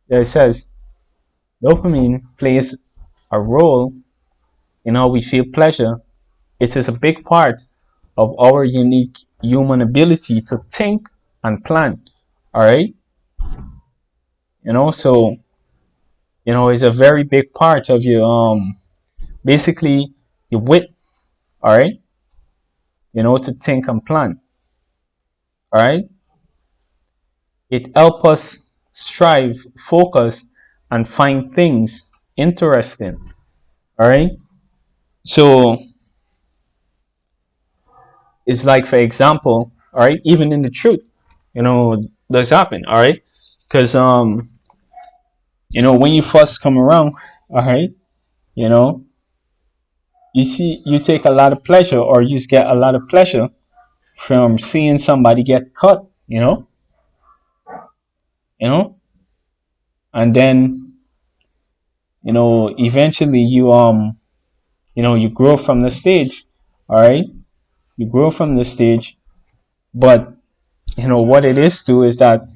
There it says dopamine plays a role in how we feel pleasure. It is a big part of our unique human ability to think and plan. All right, so it's a very big part of your basically your wit. All right, to think and plan. All right, it helps us strive, focus, and find things interesting. All right, so it's like, for example, all right, even in the truth, does happen. All right, because when you first come around, all right, you know, you take a lot of pleasure, or you get a lot of pleasure from seeing somebody get cut, you know, and then eventually you grow from the stage, all right, you grow from the stage, but what it is too is that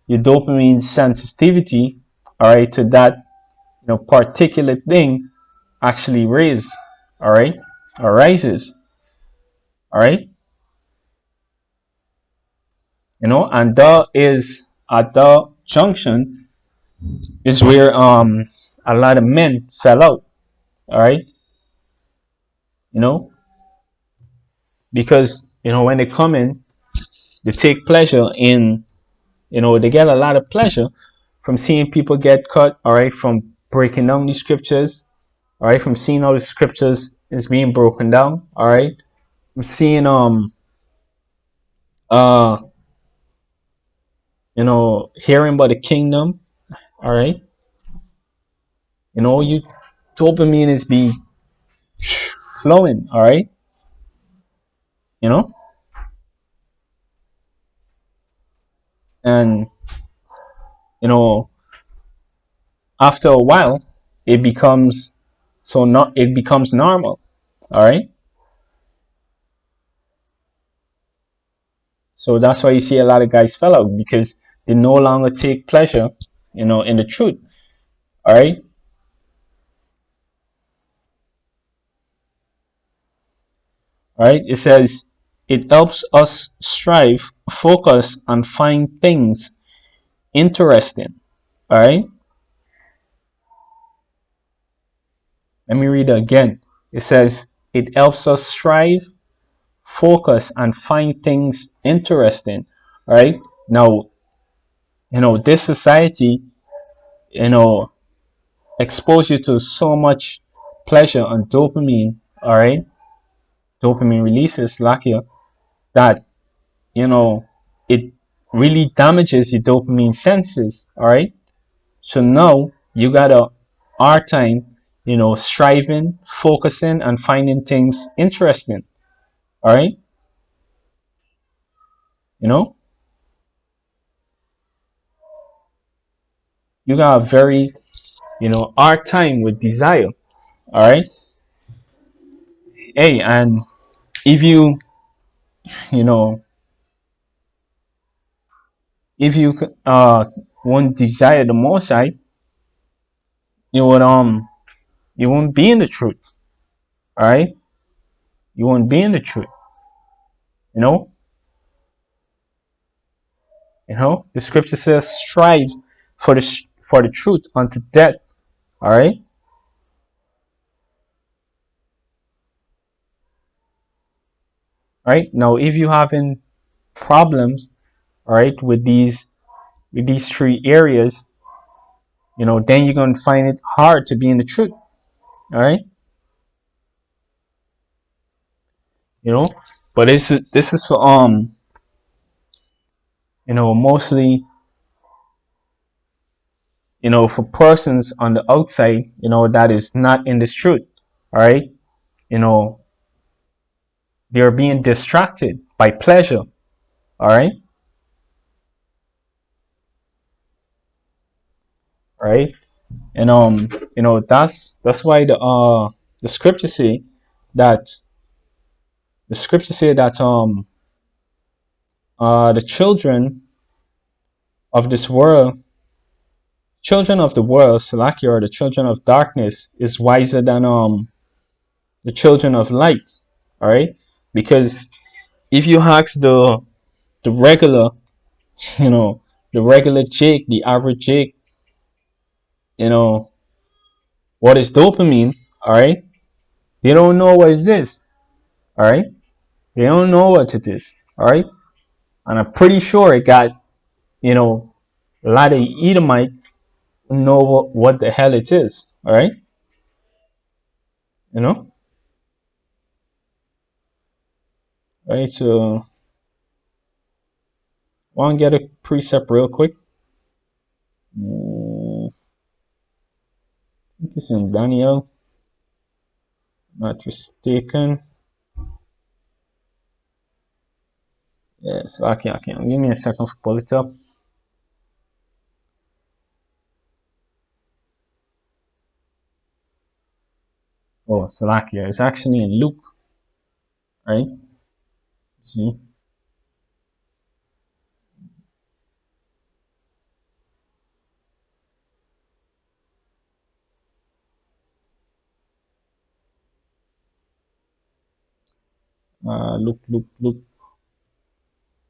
your dopamine sensitivity, all right, to that particular thing actually raise, all right, or rises, all right, and the is at the junction is where a lot of men fell out, all right, you know because when they come in, they take pleasure in, they get a lot of pleasure from seeing people get cut, all right, from breaking down these scriptures, all right, from seeing how the scriptures is being broken down, all right, from seeing uh hearing about the kingdom, all right, you dopamine is be flowing, all right, you know and you know after a while it becomes not it becomes normal, all right, so that's why you see a lot of guys fell out, because they no longer take pleasure in the truth, all right, it says it helps us strive, focus, and find things interesting, all right, let me read it again. It says it helps us strive, focus, and find things interesting, all right. Now this society you know expose you to so much pleasure and dopamine, all right, dopamine releases like here, that you know it really damages your dopamine senses, all right, so now you got a hard time striving, focusing, and finding things interesting, all right, you know you got a very hard time with desire, all right, hey, and if you know if you won't desire the most high, you would you won't be in the truth, all right, you won't be in the truth, you know the scripture says strive for the truth unto death, all right, now if you having problems, all right, with these three areas, then you're going to find it hard to be in the truth, all right, you know but this is for mostly for persons on the outside, that is not in this truth, all right, you know they're being distracted by pleasure, all right, right, and that's why the scripture say that the children of this world, children of the world, Salakia, or the children of darkness, is wiser than the children of light. All right, because if you ask the regular, you know, the regular Jake, the average Jake, you know, what is dopamine? All right, they don't know what it is. All right, they don't know what it is. All right, and I'm pretty sure it got, you know, a lot of Edomite know what the hell it is. All right, you know, right. So, want to get a precept real quick. I think it's in Daniel, not mistaken. Yes, okay, okay. Give me a second to pull it up. Oh, Salakia. It's actually in Luke, right? See? Luke.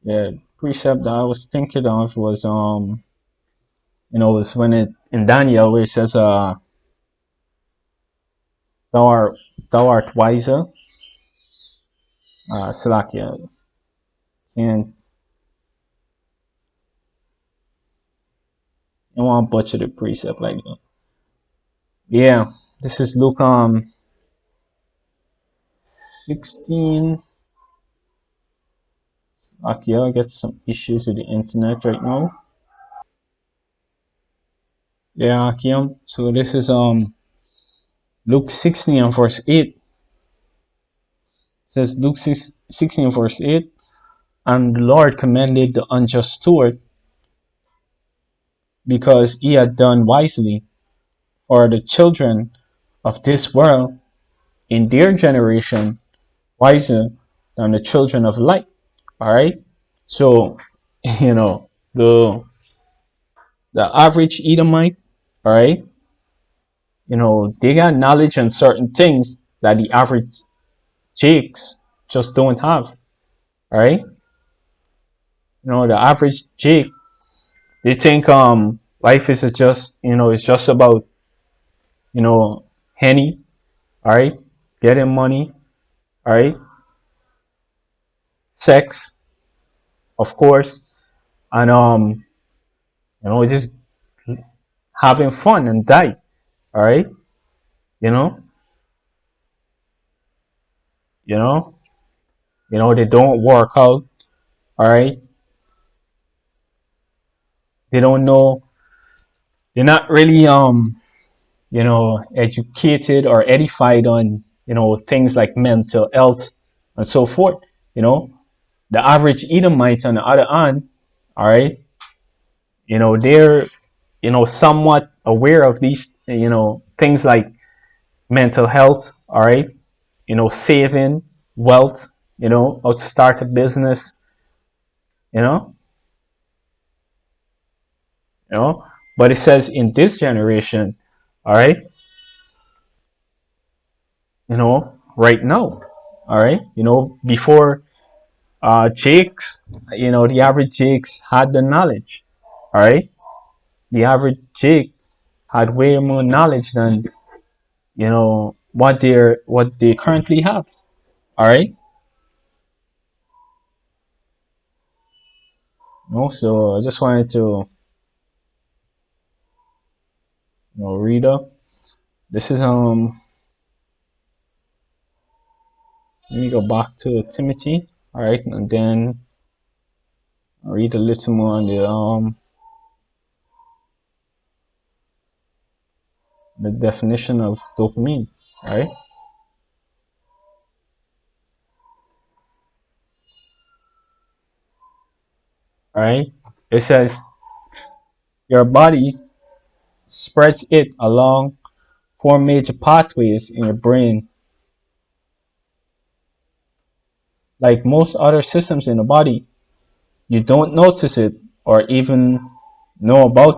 Yeah, precept that I was thinking of was was when it in Daniel where it says thou art wiser. Salakia. And I want to butcher the precept like that. Yeah, this is Luke 16. Okay, I get some issues with the internet right now. Yeah, Akim. So this is Luke 16 and verse 8. It says Luke 16 and verse 8. And the Lord commended the unjust steward because he had done wisely, for the children of this world in their generation wiser than the children of light. Alright? So, the average Edomite, alright, they got knowledge on certain things that the average Jakes just don't have. Alright? The average Jake, they think life is just it's just about henny, alright, getting money, alright, sex, of course, and just having fun and die, alright, you know, you know, they don't work out, alright, they don't know, they're not really educated or edified on things like mental health and so forth. The average Edomite on the other hand, all right, they're somewhat aware of these things like mental health, all right, saving, wealth, how to start a business, you know, you know. But it says in this generation, all right, right now, all right, before Jakes, the average Jakes had the knowledge, all right. The average Jake had way more knowledge than what they currently have. All right. So I just wanted to read up. This is let me go back to Timothy. All right, and then I'll read a little more on the definition of dopamine. All right. All right. It says your body spreads it along four major pathways in your brain. Like most other systems in the body, you don't notice it or even know about